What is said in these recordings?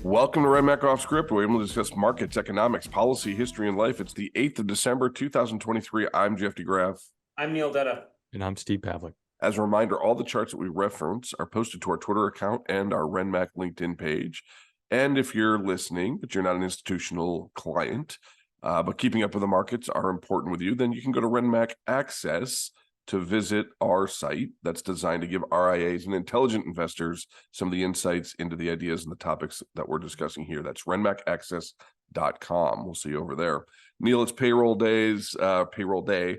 Welcome to RenMac Off Script, where we'll discuss markets, economics, policy, history, and life. It's the 8th of December, 2023. I'm Jeff DeGraff. I'm Neil Detta. And I'm Steve Pavlik. As a reminder, all the charts that we reference are posted to our Twitter account and our RenMac LinkedIn page. And if you're listening, but you're not an institutional client, but keeping up with the markets are important with you, then you can go to RenMac Access to visit our site that's designed to give RIAs and intelligent investors some of the insights into the ideas and the topics that we're discussing here. That's RenMacAccess.com. We'll see you over there. Neil, it's payroll day.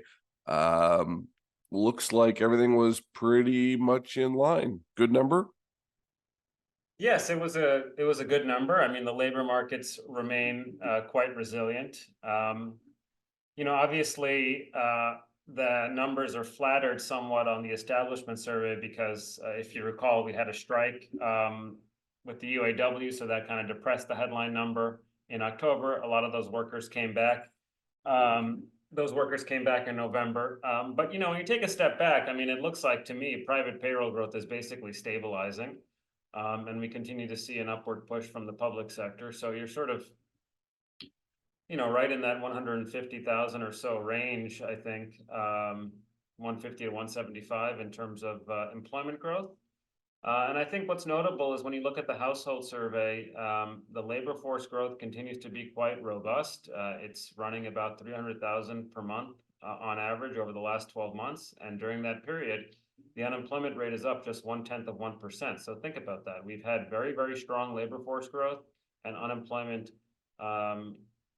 Looks like everything was pretty much in line. Good number? Yes, it was a good number. I mean, the labor markets remain quite resilient. Obviously, the numbers are flattered somewhat on the establishment survey because if you recall, we had a strike with the UAW, so that kind of depressed the headline number in October. A lot of those workers came back. Those workers came back in November. But, when you take a step back, I mean, it looks like to me, private payroll growth is basically stabilizing. And we continue to see an upward push from the public sector. So you're sort of, right in that 150,000 or so range, I think, 150 to 175 in terms of employment growth. And I think what's notable is when you look at the household survey, the labor force growth continues to be quite robust. It's running about 300,000 per month on average over the last 12 months. And during that period, the unemployment rate is up just 0.1%. So think about that. We've had very, very strong labor force growth, and unemployment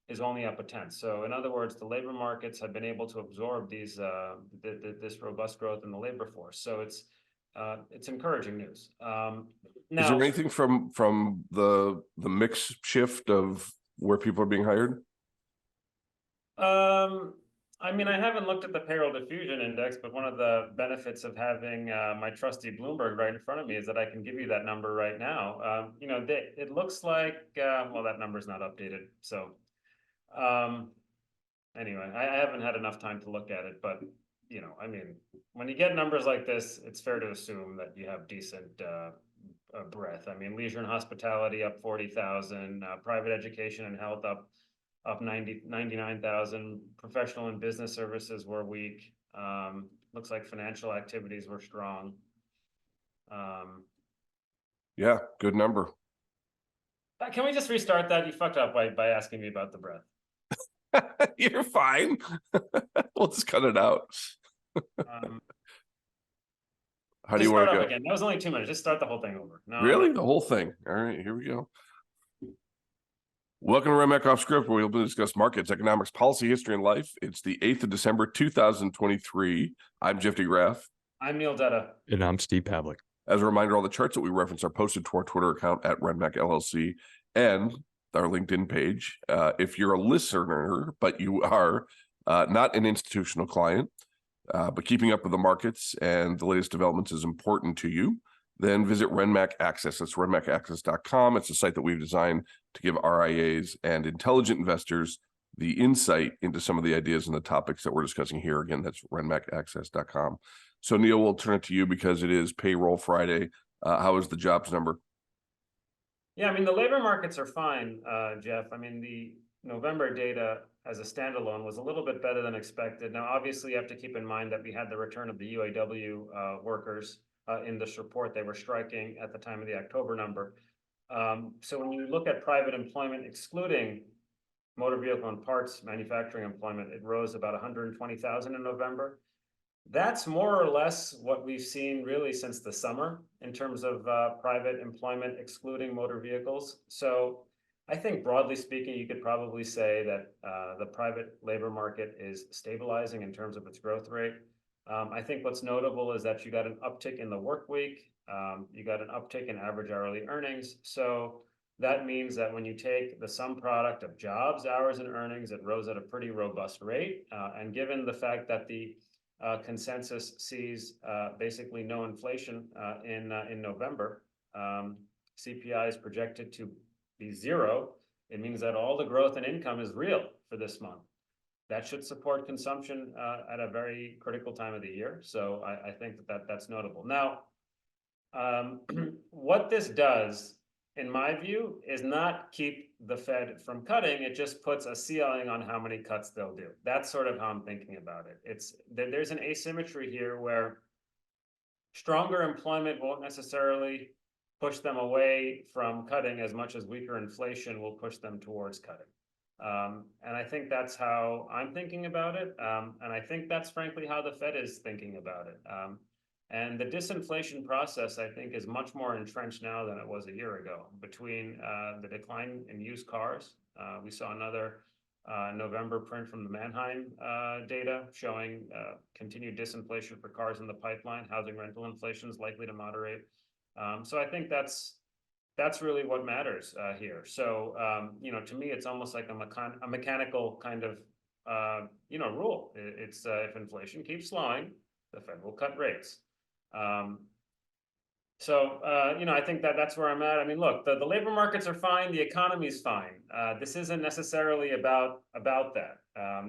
is only up 0.1%. So in other words, the labor markets have been able to absorb these this robust growth in the labor force. So it's encouraging news. Now, is there anything from the mix shift of where people are being hired? I mean, I haven't looked at the payroll diffusion index, but one of the benefits of having my trusty Bloomberg right in front of me is that I can give you that number right now. It looks like, well, that number's not updated. So anyway, I haven't had enough time to look at it, but I mean, when you get numbers like this, it's fair to assume that you have decent breadth. I mean, leisure and hospitality up 40,000, private education and health up 99,000. Professional and business services were weak. Looks like financial activities were strong. Yeah, good number. Can we just restart that? You fucked up by asking me about the breadth. You're fine. We'll just cut it out. How do you want to go? Again? That was only 2 minutes. Just start the whole thing over. No. Really? The whole thing? All right, here we go. Welcome to RenMac Off Script, where we'll discuss markets, economics, policy, history, and life. It's the 8th of December, 2023. I'm Jeff DeGraff. I'm Neil Detta. And I'm Steve Pavlik. As a reminder, all the charts that we reference are posted to our Twitter account at RenMac LLC and our LinkedIn page. If you're a listener, but you are not an institutional client, but keeping up with the markets and the latest developments is important to you, then visit RenMac Access. That's RenMacAccess.com. It's a site that we've designed to give RIAs and intelligent investors the insight into some of the ideas and the topics that we're discussing here. Again, that's RenMacAccess.com. So, Neil, we'll turn it to you because it is Payroll Friday. How is the jobs number? Yeah, I mean, the labor markets are fine, Jeff. I mean, the November data as a standalone was a little bit better than expected. Now, obviously, you have to keep in mind that we had the return of the UAW workers in this report. They were striking at the time of the October number. So when you look at private employment, excluding motor vehicle and parts manufacturing employment, it rose about 120,000 in November. That's more or less what we've seen really since the summer in terms of private employment, excluding motor vehicles. So I think broadly speaking, you could probably say that the private labor market is stabilizing in terms of its growth rate. I think what's notable is that you got an uptick in the work week. You got an uptick in average hourly earnings. So that means that when you take the sum product of jobs, hours, and earnings, it rose at a pretty robust rate. And given the fact that the consensus sees basically no inflation in November, CPI is projected to be 0. It means that all the growth in income is real for this month. That should support consumption at a very critical time of the year. So I think that's notable. Now, what this does in my view, is not keep the Fed from cutting. It just puts a ceiling on how many cuts they'll do. That's sort of how I'm thinking about it. There's an asymmetry here where stronger employment won't necessarily push them away from cutting as much as weaker inflation will push them towards cutting. And I think that's how I'm thinking about it. And I think that's frankly how the Fed is thinking about it. And the disinflation process, I think, is much more entrenched now than it was a year ago. Between the decline in used cars, we saw another November print from the Manheim data showing continued disinflation for cars in the pipeline. Housing rental inflation is likely to moderate. So I think that's really what matters here. So, to me, it's almost like a mechanical kind of, rule. It's if inflation keeps slowing, the Fed will cut rates. I think that's where I'm at. I mean, look, the labor markets are fine. The economy is fine. This isn't necessarily about that.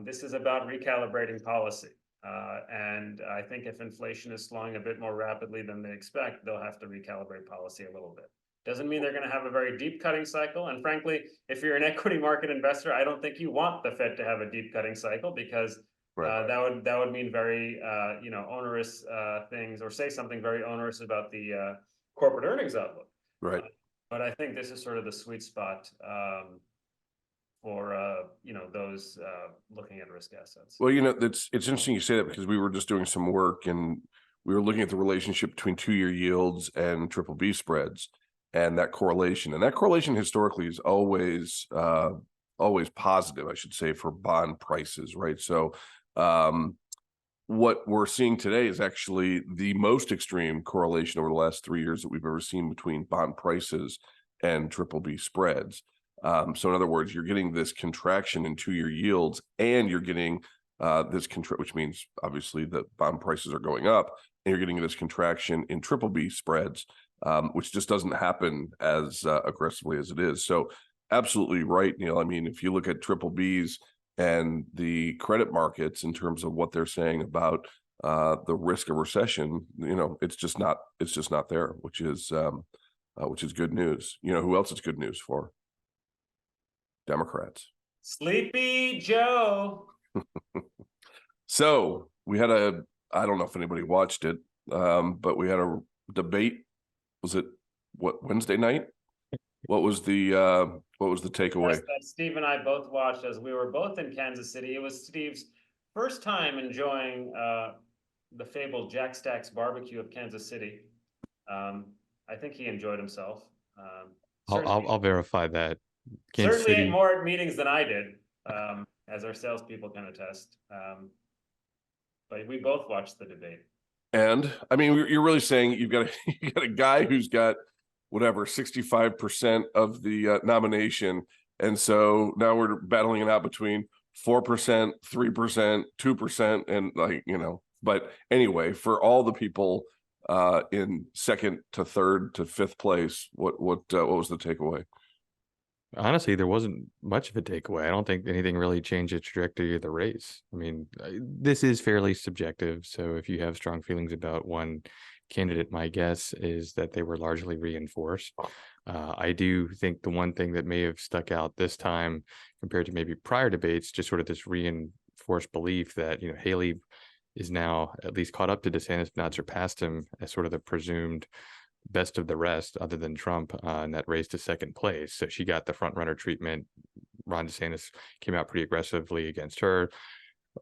This is about recalibrating policy. And I think if inflation is slowing a bit more rapidly than they expect, they'll have to recalibrate policy a little bit. Doesn't mean they're going to have a very deep cutting cycle. And frankly, if you're an equity market investor, I don't think you want the Fed to have a deep cutting cycle because that would mean very onerous things, or say something very onerous about the corporate earnings outlook. Right. But I think this is sort of the sweet spot for those looking at risk assets. Well, it's interesting you say that because we were just doing some work and we were looking at the relationship between 2-year yields and triple B spreads and that correlation. And that correlation historically is always positive, I should say, for bond prices, right? So what we're seeing today is actually the most extreme correlation over the last 3 years that we've ever seen between bond prices and triple B spreads. So in other words, you're getting this contraction in 2-year yields, and you're getting which means obviously the bond prices are going up, and you're getting this contraction in triple B spreads, which just doesn't happen as aggressively as it is. So absolutely right, Neil. I mean, if you look at triple Bs and the credit markets in terms of what they're saying about the risk of recession, it's just not there, which is good news. Who else is good news for? Democrats. Sleepy Joe. So we had I don't know if anybody watched it, but we had a debate. Was it Wednesday night? What was the takeaway? Yes, that Steve and I both watched as we were both in Kansas City. It was Steve's first time enjoying the fabled Jack Stack's barbecue of Kansas City. I think he enjoyed himself. I'll verify that. Kansas Certainly City. ate more meetings than I did, as our salespeople can attest. But we both watched the debate. And I mean, you're really saying you got a guy who's got whatever 65% of the nomination, and so now we're battling it out between 4%, 3%, 2%, and But anyway, for all the people in second to third to fifth place, what was the takeaway? Honestly, there wasn't much of a takeaway. I don't think anything really changed the trajectory of the race. I mean, this is fairly subjective. So if you have strong feelings about one candidate, my guess is that they were largely reinforced. I do think the one thing that may have stuck out this time compared to maybe prior debates, just sort of this reinforced belief that, Haley is now at least caught up to DeSantis, if not surpassed him as sort of the presumed best of the rest other than Trump in that race to second place. So she got the front runner treatment. Ron DeSantis came out pretty aggressively against her.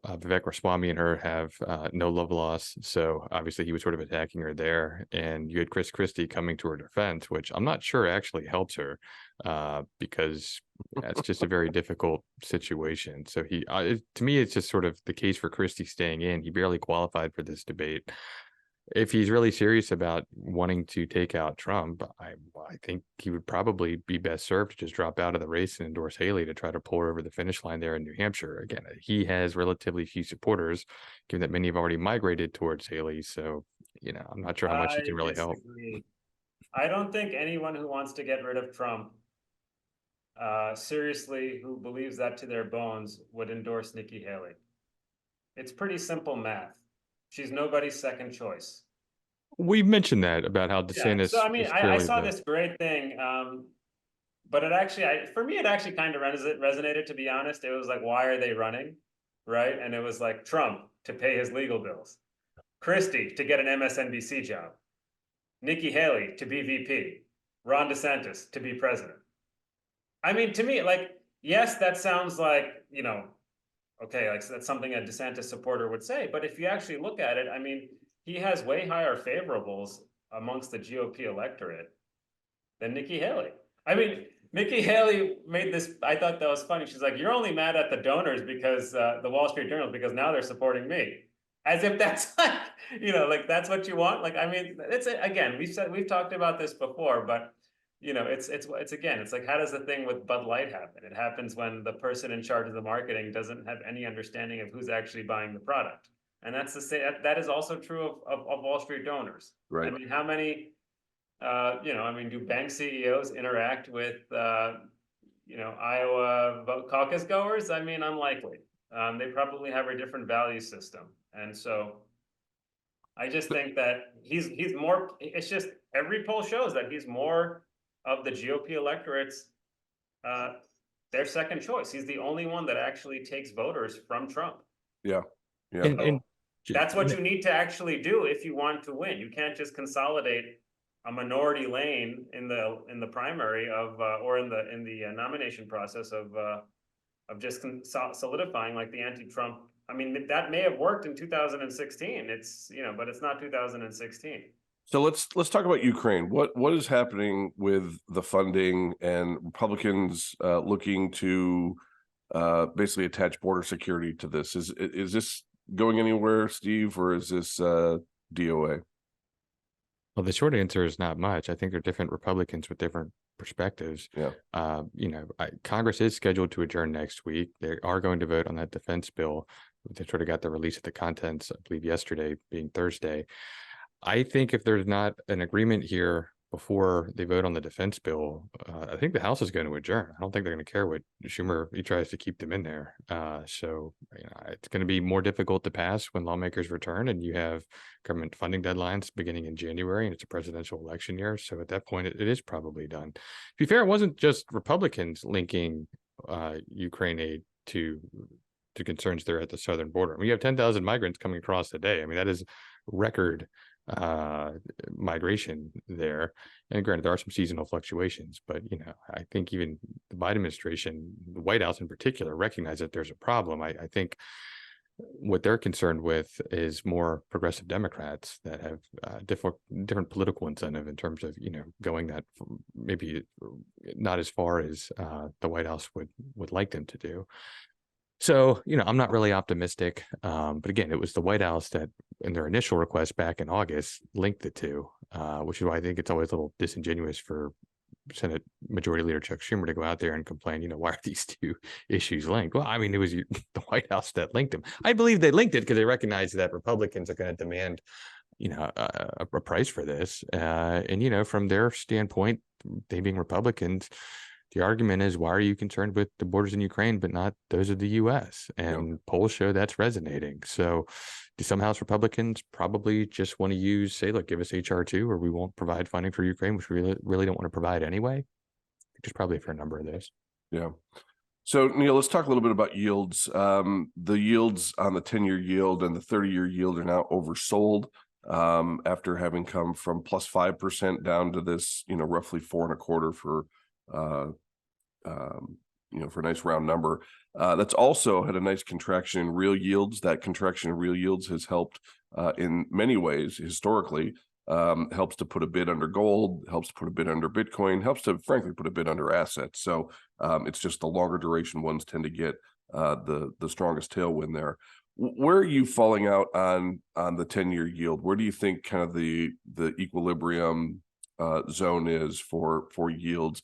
Vivek Ramaswamy and her have no love loss. So obviously he was sort of attacking her there. And you had Chris Christie coming to her defense, which I'm not sure actually helps her because that's just a very difficult situation. So to me, it's just sort of the case for Christie staying in. He barely qualified for this debate. If he's really serious about wanting to take out Trump, I think he would probably be best served to just drop out of the race and endorse Haley to try to pull her over the finish line there in New Hampshire. Again, he has relatively few supporters, given that many have already migrated towards Haley. So, I'm not sure how much he can really help. I don't think anyone who wants to get rid of Trump, seriously, who believes that to their bones, would endorse Nikki Haley. It's pretty simple math. She's nobody's second choice. We mentioned that about how Yeah, DeSantis so I mean, is I clearly saw the this great thing, but it actually, for me, it actually kind of resonated, to be honest. It was like, why are they running, right? And it was like Trump to pay his legal bills, Christie to get an MSNBC job, Nikki Haley to be VP, Ron DeSantis to be president. I mean, to me, like, yes, that sounds like, okay, like that's something a DeSantis supporter would say. But if you actually look at it, I mean, he has way higher favorables amongst the GOP electorate than Nikki Haley. I mean, Nikki Haley made this, I thought that was funny. She's like, you're only mad at the donors because the Wall Street Journal, because now they're supporting me. As if that's like, like that's what you want. Like, I mean, it's again, we've talked about this before, but it's like, how does the thing with Bud Light happen? It happens when the person in charge of the marketing doesn't have any understanding of who's actually buying the product. And that's the same, that is also true of Wall Street donors. Right. I mean, how many, do bank CEOs interact with, Iowa caucus goers? I mean, unlikely. They probably have a different value system. And so I just think that he's more, it's just every poll shows that he's more of the GOP electorate's, their second choice. He's the only one that actually takes voters from Trump. Yeah. Yeah. and That's what you need to actually do if you want to win. You can't just consolidate a minority lane in the primary of or in the nomination process of just solidifying like the anti-Trump. I mean, that may have worked in 2016. It's but it's not 2016. So let's talk about Ukraine. What is happening with the funding and Republicans looking to basically attach border security to this? Is this going anywhere, Steve, or is this DOA? Well, the short answer is not much. I think they're different Republicans with different perspectives. Yeah. Congress is scheduled to adjourn next week. They are going to vote on that defense bill. They sort of got the release of the contents, I believe, yesterday, being Thursday. I think if there's not an agreement here before they vote on the defense bill, I think the House is going to adjourn. I don't think they're going to care what Schumer, he tries to keep them in there. So it's going to be more difficult to pass when lawmakers return and you have government funding deadlines beginning in January and it's a presidential election year. So at that point, it is probably done. To be fair, it wasn't just Republicans linking Ukraine aid to concerns there at the southern border. We have 10,000 migrants coming across a day. I mean, that is record migration there. And granted, there are some seasonal fluctuations, but I think even the Biden administration, the White House in particular, recognize that there's a problem. I think what they're concerned with is more progressive Democrats that have different political incentive in terms of going that maybe not as far as the White House would like them to do. So, I'm not really optimistic. But again, it was the White House that, in their initial request back in August, linked the two, which is why I think it's always a little disingenuous for Senate Majority Leader Chuck Schumer to go out there and complain, why are these two issues linked? Well, I mean, it was the White House that linked them. I believe they linked it because they recognize that Republicans are going to demand, a price for this. And, from their standpoint, they being Republicans, the argument is, why are you concerned with the borders in Ukraine, but not those of the U.S.? And polls show that's resonating. So do some House Republicans probably just want to say, look, give us H.R. 2 or we won't provide funding for Ukraine, which we really don't want to provide anyway? There's probably for a number of those. Yeah. So, Neil, let's talk a little bit about yields. The yields on the 10-year yield and the 30-year yield are now oversold after having come from plus 5% down to this, roughly 4.25% for a nice round number. That's also had a nice contraction in real yields. That contraction in real yields has helped in many ways historically, helps to put a bid under gold, helps to put a bid under Bitcoin, helps to frankly put a bid under assets. So it's just the longer duration ones tend to get the strongest tailwind there. Where are you falling out on the 10-year yield? Where do you think kind of the equilibrium zone is for yields,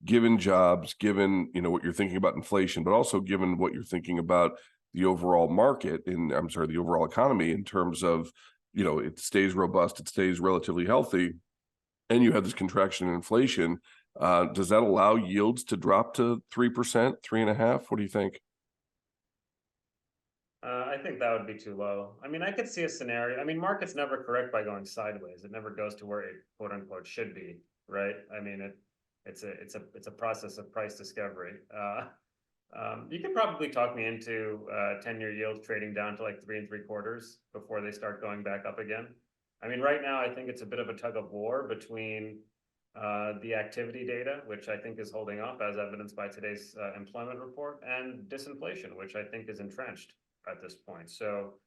given jobs, given what you're thinking about inflation, but also given what you're thinking about the overall market the overall economy in terms of it stays robust, it stays relatively healthy, and you have this contraction in inflation. Does that allow yields to drop to 3%, 3.5%? What do you think? I think that would be too low. I mean, I could see a scenario. I mean, markets never correct by going sideways. It never goes to where it quote unquote should be, right? I mean, it's a process of price discovery. You could probably talk me into 10-year yield trading down to like 3 3/4 before they start going back up again. I mean, right now I think it's a bit of a tug of war between the activity data, which I think is holding up as evidenced by today's employment report, and disinflation, which I think is entrenched at this point. So,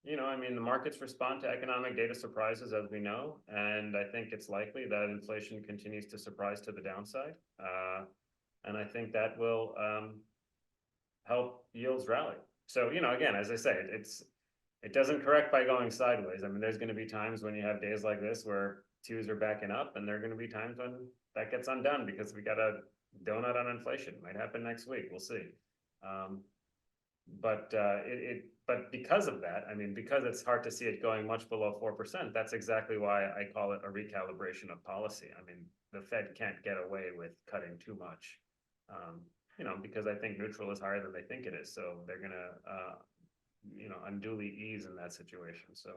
I mean, the markets respond to economic data surprises, as we know, and I think it's likely that inflation continues to surprise to the downside. And I think that will help yields rally. So, again, as I say, it doesn't correct by going sideways. I mean, there's going to be times when you have days like this where twos are backing up, and there are going to be times when that gets undone because we got a donut on inflation. Might happen next week. We'll see. But because of that, I mean, because it's hard to see it going much below 4%, that's exactly why I call it a recalibration of policy. I mean, the Fed can't get away with cutting too much, because I think neutral is higher than they think it is. So they're gonna, unduly ease in that situation. So.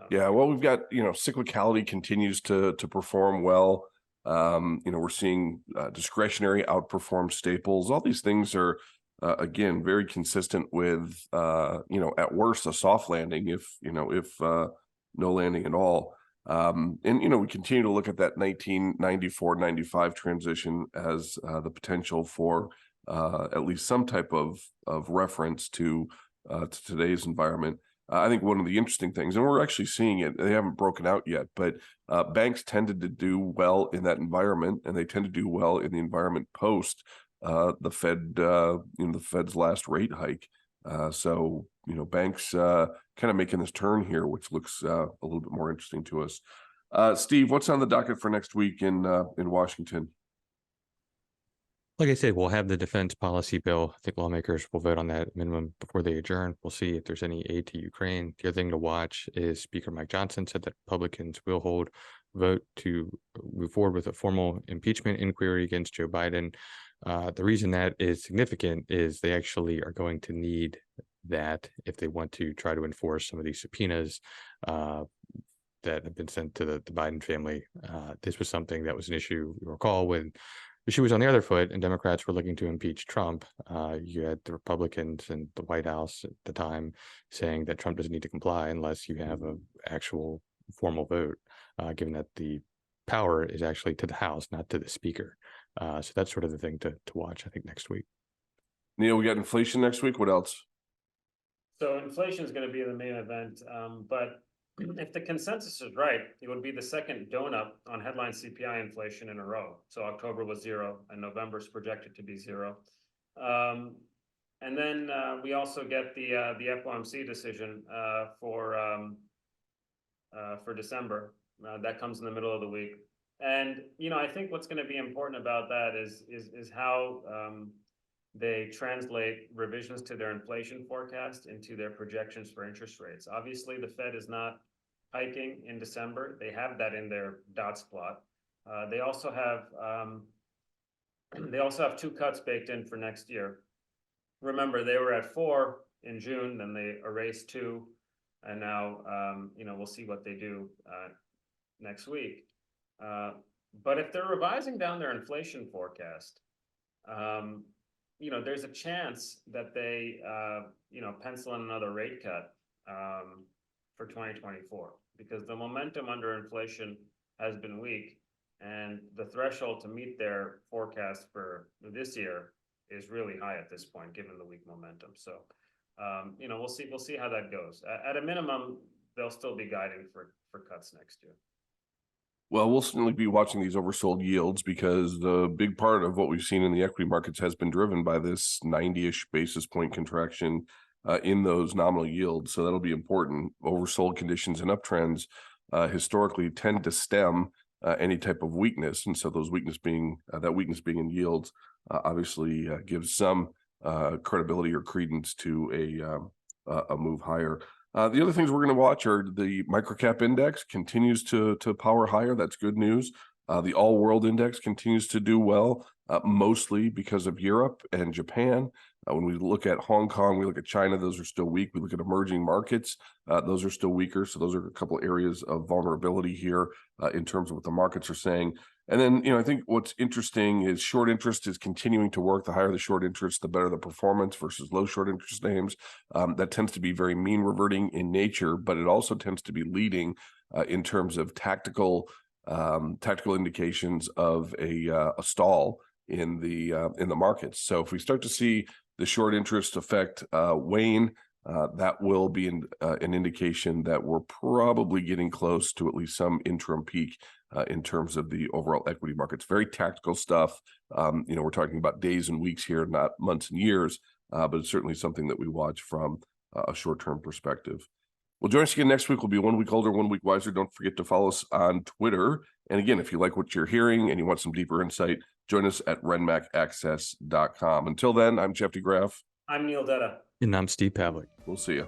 Yeah, well, we've got, cyclicality continues to perform well. We're seeing discretionary outperform staples. All these things are, again, very consistent with, at worst, a soft landing, if no landing at all. And, we continue to look at that 1994-95 transition as the potential for at least some type of reference to today's environment. I think one of the interesting things, and we're actually seeing it, they haven't broken out yet, but banks tended to do well in that environment, and they tend to do well in the environment post the Fed, the Fed's last rate hike. So, banks kind of making this turn here, which looks a little bit more interesting to us. Steve, what's on the docket for next week in Washington? Like I said, we'll have the defense policy bill. I think lawmakers will vote on that minimum before they adjourn. We'll see if there's any aid to Ukraine. The other thing to watch is Speaker Mike Johnson said that Republicans will hold a vote to move forward with a formal impeachment inquiry against Joe Biden. The reason that is significant is they actually are going to need that if they want to try to enforce some of these subpoenas that have been sent to the Biden family. This was something that was an issue, you recall, when the shoe was on the other foot and Democrats were looking to impeach Trump. You had the Republicans and the White House at the time saying that Trump doesn't need to comply unless you have an actual formal vote, given that the power is actually to the House, not to the Speaker. So that's sort of the thing to watch, I think, next week. Neil, we got inflation next week. What else? So inflation is going to be the main event, but if the consensus is right, it would be the second donut on headline CPI inflation in a row. So October was 0, and November is projected to be 0. And then we also get the FOMC decision for December. That comes in the middle of the week. And I think what's going to be important about that is how they translate revisions to their inflation forecast into their projections for interest rates. Obviously, the Fed is not hiking in December. They have that in their dots plot. They also have 2 cuts baked in for next year. Remember, they were at 4 in June, then they erased 2, and now we'll see what they do next week. But if they're revising down their inflation forecast, there's a chance that they pencil in another rate cut for 2024, because the momentum under inflation has been weak, and the threshold to meet their forecast for this year is really high at this point, given the weak momentum. So, we'll see how that goes. At a minimum, they'll still be guiding for cuts next year. Well, we'll certainly be watching these oversold yields, because the big part of what we've seen in the equity markets has been driven by this 90-ish basis point contraction in those nominal yields. So that'll be important. Oversold conditions and uptrends historically tend to stem any type of weakness. And so those weakness being in yields obviously gives some credibility or credence to a move higher. The other things we're going to watch are the microcap index continues to power higher. That's good news. The all world index continues to do well, mostly because of Europe and Japan. When we look at Hong Kong, we look at China, those are still weak. We look at emerging markets, those are still weaker. So those are a couple areas of vulnerability here in terms of what the markets are saying. And then, I think what's interesting is short interest is continuing to work. The higher the short interest, the better the performance versus low short interest names. That tends to be very mean reverting in nature, but it also tends to be leading in terms of tactical indications of a stall in the markets. So if we start to see the short interest effect wane, that will be an indication that we're probably getting close to at least some interim peak in terms of the overall equity markets. Very tactical stuff. We're talking about days and weeks here, not months and years, but it's certainly something that we watch from a short-term perspective. Well, join us again next week. We'll be 1 week older, 1 week wiser. Don't forget to follow us on Twitter. And again, if you like what you're hearing and you want some deeper insight, join us at renmacaccess.com. Until then, I'm Jeff DeGraff. I'm Neil Dutta. And I'm Steve Pavlik. We'll see you.